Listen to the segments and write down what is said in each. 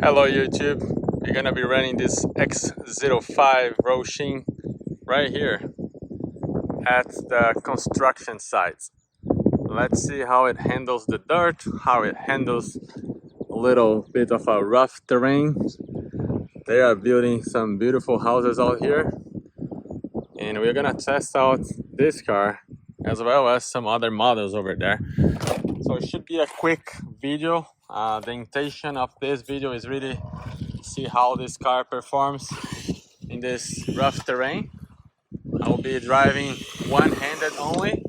Hello YouTube, we're gonna be running this X05 Hosim right here at the construction site. Let's see how it handles the dirt, how it handles a little bit of a rough terrain. They are building some beautiful houses out here, and we're gonna test out this car as well as some other models over there. So it should be a quick video. The intention of this video is really see how this car performs in this rough terrain. I will be driving one-handed only,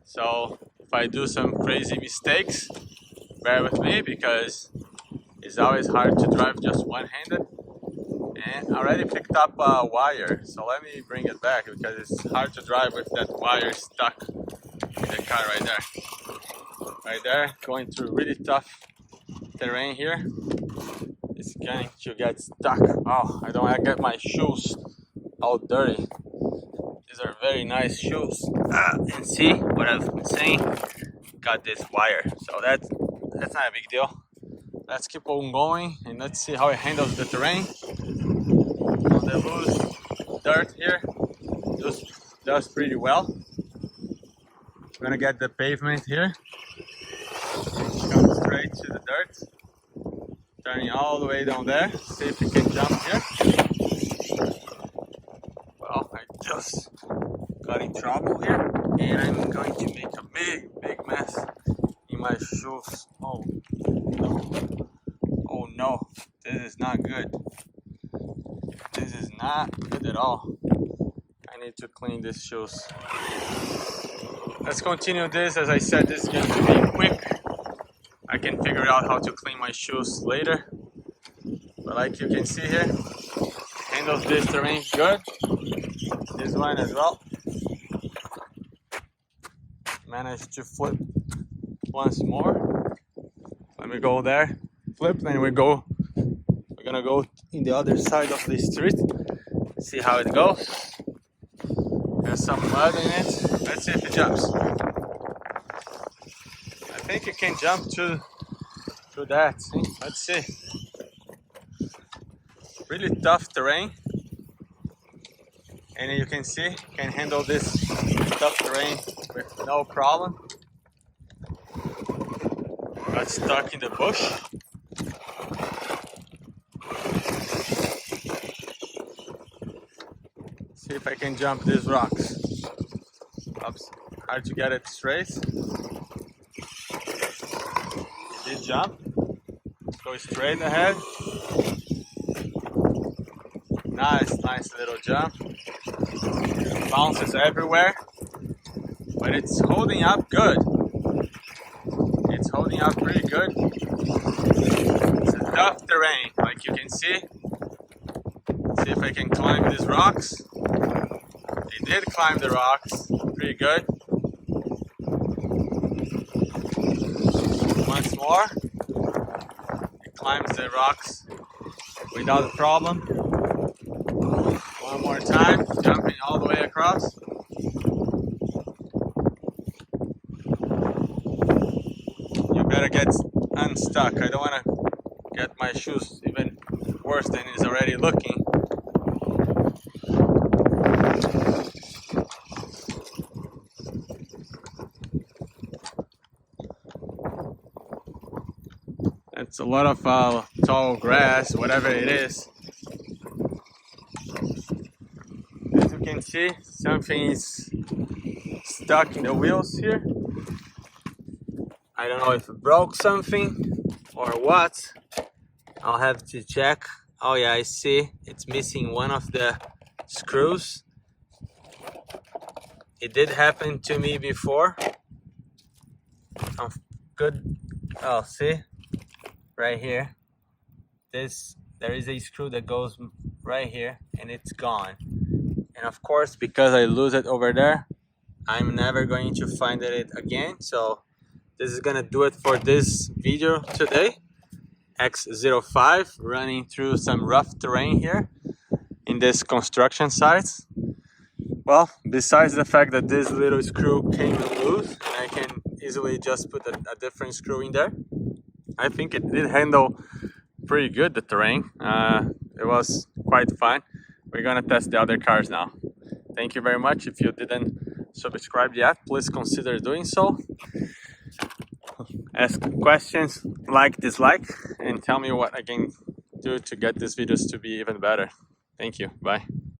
so if I do some crazy mistakes, bear with me because it's always hard to drive just one-handed. And I already picked up a wire, so let me bring it back because it's hard to drive with that wire stuck in the car right there. Right there, going through really tough terrain here. It's going to get stuck. Oh, I don't want to get my shoes all dirty. These are very nice shoes. And see what I've been saying? Got this wire, so that's not a big deal. Let's keep on going and let's see how it handles the terrain. On the loose dirt here, does pretty well. I'm gonna get the pavement here. Come straight to the dirt. Turning all the way down there. See if we can jump here. Well, I just got in trouble here, and I'm going to make a big mess in my shoes. Oh no! Oh no! This is not good. This is not good at all. I need to clean these shoes. Let's continue this. As I said, this is going to be quick. I can figure out how to clean my shoes later. But like you can see here, handles this terrain good. This one as well. Managed to flip once more. Let me go there. Flip, then we're gonna go in the other side of the street. See how it goes. There's some mud in it. Let's see if it jumps. I think you can jump through that. See? Let's see. Really tough terrain. And you can see, can handle this tough terrain with no problem. Got stuck in the bush. See if I can jump these rocks. Oops, hard to get it straight. Did jump. Go straight ahead. Nice little jump. Bounces everywhere, but it's holding up good. It's holding up pretty good. It's a tough terrain, like you can see. See if I can climb these rocks. They did climb the rocks pretty good. Once more. It climbs the rocks without a problem. One more time, jumping all the way across. You better get unstuck. I don't want to get my shoes even worse than it's already looking. It's a lot of tall grass, whatever it is. As you can see, something is stuck in the wheels here. I don't know if it broke something or what. I'll have to check. Oh yeah, I see. It's missing one of the screws. It did happen to me before. Good. Oh, see? Right here. There is a screw that goes right here and it's gone. And of course, because I lose it over there, I'm never going to find it again. So this is gonna do it for this video today. X05 running through some rough terrain here in this construction site. Well, besides the fact that this little screw came loose and I can easily just put a different screw in there, I think it did handle pretty good, the terrain. It was quite fun. We're gonna test the other cars now. Thank you very much. If you didn't subscribe yet, please consider doing so. Ask questions, like, dislike, and tell me what I can do to get these videos to be even better. Thank you. Bye.